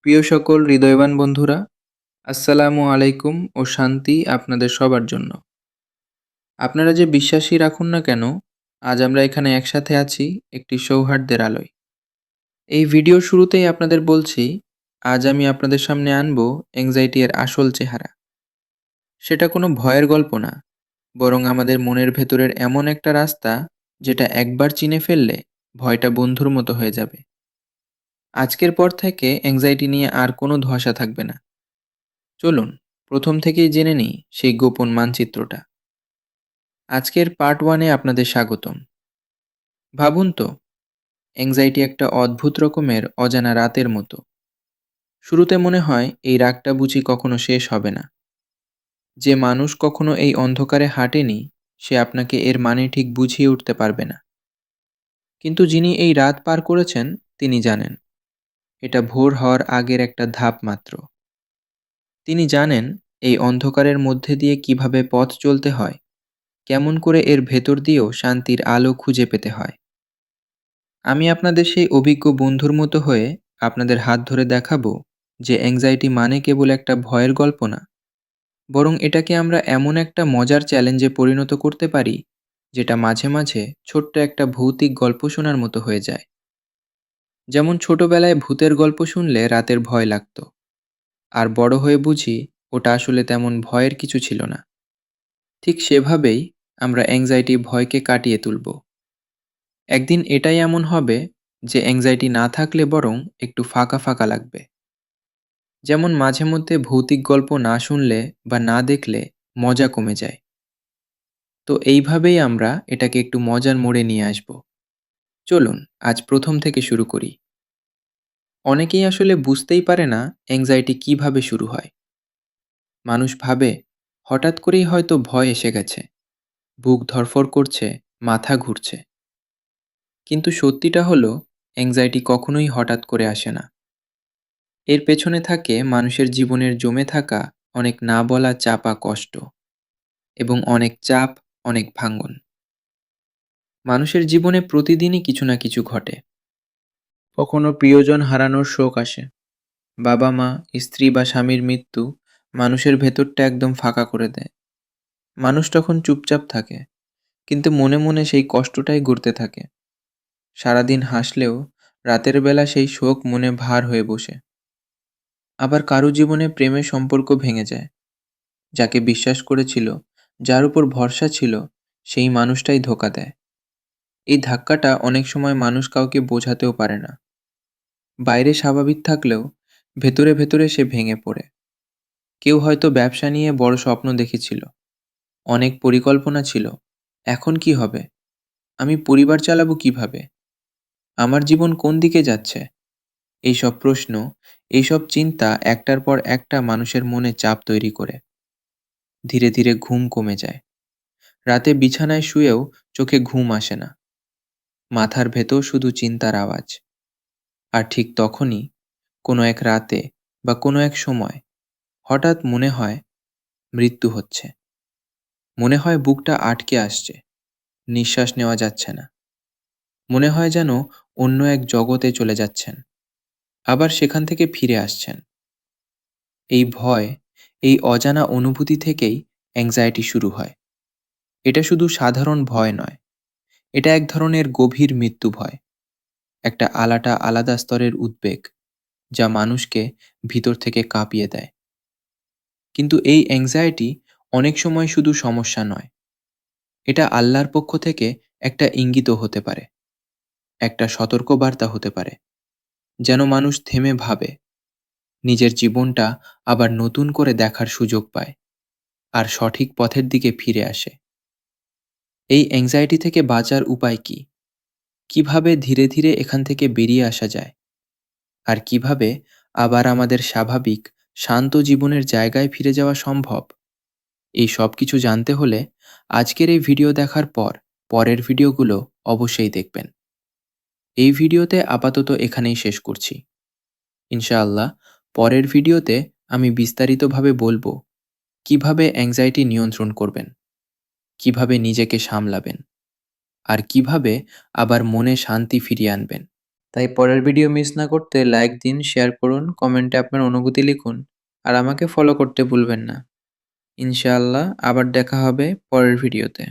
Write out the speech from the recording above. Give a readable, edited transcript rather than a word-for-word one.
প্রিয় সকল হৃদয়বান বন্ধুরা, আসসালামু আলাইকুম ও শান্তি আপনাদের সবার জন্য। আপনারা যে বিশ্বাসই রাখুন না কেন, আজ আমরা এখানে একসাথে আছি একটি সৌহার্দ্যের আলোয়। এই ভিডিওর শুরুতেই আপনাদের বলছি, আজ আমি আপনাদের সামনে আনবো অ্যাংজাইটি এর আসল চেহারা। সেটা কোনো ভয়ের গল্প না, বরং আমাদের মনের ভেতরের এমন একটা রাস্তা যেটা একবার চিনে ফেললে ভয়টা বন্ধুর মতো হয়ে যাবে। আজকের পর থেকে অ্যাংজাইটি নিয়ে আর কোনো ধোঁয়াশা থাকবে না। চলুন প্রথম থেকেই জেনে নিই সেই গোপন মানচিত্রটা। আজকের পার্ট ওয়ানে আপনাদের স্বাগতম। ভাবুন তো, অ্যাংজাইটি একটা অদ্ভুত রকমের অজানা রাতের মতো। শুরুতে মনে হয় এই রাগটা বুঝি কখনো শেষ হবে না। যে মানুষ কখনো এই অন্ধকারে হাঁটেনি, সে আপনাকে এর মানে ঠিক বুঝিয়ে উঠতে পারবে না। কিন্তু যিনি এই রাত পার করেছেন, তিনি জানেন এটা ভোর হওয়ার আগের একটা ধাপ মাত্র। তিনি জানেন এই অন্ধকারের মধ্যে দিয়ে কিভাবে পথ চলতে হয়, কেমন করে এর ভেতর দিয়েও শান্তির আলো খুঁজে পেতে হয়। আমি আপনাদের সেই অভিজ্ঞ বন্ধুর মতো হয়ে আপনাদের হাত ধরে দেখাবো যে অ্যাংজাইটি মানে কেবল একটা ভয়ের গল্প না, বরং এটাকে আমরা এমন একটা মজার চ্যালেঞ্জে পরিণত করতে পারি যেটা মাঝে মাঝে ছোট্ট একটা ভৌতিক গল্প শোনার মতো হয়ে যায়। যেমন ছোটবেলায় ভূতের গল্প শুনলে রাতের ভয় লাগতো, আর বড় হয়ে বুঝি ওটা আসলে তেমন ভয়ের কিছু ছিল না। ঠিক সেভাবেই আমরা অ্যাংজাইটি ভয়কে কাটিয়ে তুলব। একদিন এটাই এমন হবে যে অ্যাংজাইটি না থাকলে বরং একটু ফাঁকা ফাঁকা লাগবে। যেমন মাঝে মধ্যে ভৌতিক গল্প না শুনলে বা না দেখলে মজা কমে যায়। তো এইভাবেই আমরা এটাকে একটু মজার মোড়ে নিয়ে আসব। চলুন আজ প্রথম থেকে শুরু করি। অনেকেই আসলে বুঝতেই পারে না অ্যাংজাইটি কিভাবে শুরু হয়। মানুষ ভাবে হঠাৎ করেই হয়তো ভয় এসে গেছে, বুক ধড়ফড় করছে, মাথা ঘুরছে। কিন্তু সত্যিটা হলো অ্যাংজাইটি কখনোই হঠাৎ করে আসে না। এর পেছনে থাকে মানুষের জীবনের জমে থাকা অনেক না বলা চাপা কষ্ট এবং অনেক চাপ, অনেক ভাঙন। মানুষের জীবনে প্রতিদিনই কিছু না কিছু ঘটে। কখনো প্রিয়জন হারানোর শোক আসে, বাবা মা, স্ত্রী বা স্বামীর মৃত্যু মানুষের ভেতরটা একদম ফাঁকা করে দেয়। মানুষ তখন চুপচাপ থাকে, কিন্তু মনে মনে সেই কষ্টটাই ঘুরতে থাকে। সারাদিন হাসলেও রাতের বেলা সেই শোক মনে ভার হয়ে বসে। আবার কারো জীবনে প্রেমের সম্পর্ক ভেঙে যায়, যাকে বিশ্বাস করেছিল, যার উপর ভরসা ছিল, সেই মানুষটাই ধোঁকা দেয়। এই ধাক্কাটা অনেক সময় মানুষ কাউকে বোঝাতেও পারে না। বাইরে স্বাভাবিক থাকলেও ভেতরে ভেতরে সে ভেঙে পড়ে। কেউ হয়তো ব্যবসা নিয়ে বড় স্বপ্ন দেখেছিল, অনেক পরিকল্পনা ছিল। এখন কি হবে? আমি পরিবার চালাবো কিভাবে? আমার জীবন কোন দিকে যাচ্ছে? এইসব প্রশ্ন, এইসব চিন্তা একটার পর একটা মানুষের মনে চাপ তৈরি করে। ধীরে ধীরে ঘুম কমে যায়। রাতে বিছানায় শুয়েও চোখে ঘুম আসে না। মাথার ভেতর শুধু চিন্তার আওয়াজ। আর ঠিক তখনই কোনো এক রাতে বা কোনো এক সময় হঠাৎ মনে হয় মৃত্যু হচ্ছে। মনে হয় বুকটা আটকে আসছে, নিঃশ্বাস নেওয়া যাচ্ছে না। মনে হয় যেন অন্য এক জগতে চলে যাচ্ছেন, আবার সেখান থেকে ফিরে আসছেন। এই ভয়, এই অজানা অনুভূতি থেকেই অ্যাংজাইটি শুরু হয়। এটা শুধু সাধারণ ভয় নয়, এটা এক ধরনের গভীর মৃত্যু ভয়। একটা আলাদা স্তরের উদ্বেগ, যা মানুষকে ভিতর থেকে কাঁপিয়ে দেয়। কিন্তু এই অ্যাংজাইটি অনেক সময় শুধু সমস্যা নয়, এটা আল্লাহর পক্ষ থেকে একটা ইঙ্গিতও হতে পারে, একটা সতর্কবার্তা হতে পারে, যেন মানুষ থেমে ভাবে, নিজের জীবনটা আবার নতুন করে দেখার সুযোগ পায়, আর সঠিক পথের দিকে ফিরে আসে। এই অ্যাংজাইটি থেকে বাঁচার উপায় কি? কিভাবে ধীরে ধীরে এখান থেকে বেরিয়ে আসা যায়? আর কিভাবে আবার আমাদের স্বাভাবিক, শান্ত জীবনের জায়গায় ফিরে যাওয়া সম্ভব? এই সব কিছু জানতে হলে আজকের এই ভিডিও দেখার পর পরের ভিডিওগুলো অবশ্যই দেখবেন। এই ভিডিওতে আপাতত এখানেই শেষ করছি। ইনশাআল্লাহ পরের ভিডিওতে আমি বিস্তারিতভাবে বলবো কিভাবে অ্যাংজাইটি নিয়ন্ত্রণ করবেন, কিভাবে নিজেকে সামলাবেন, আর কিভাবে আবার মনে শান্তি ফিরিয়ে আনবেন। তাই পরের ভিডিও মিস না করতে লাইক দিন, শেয়ার করুন, কমেন্টে আপনার অনুভূতি লিখুন আর আমাকে ফলো করতে ভুলবেন না। ইনশাআল্লাহ আবার দেখা হবে পরের ভিডিওতে।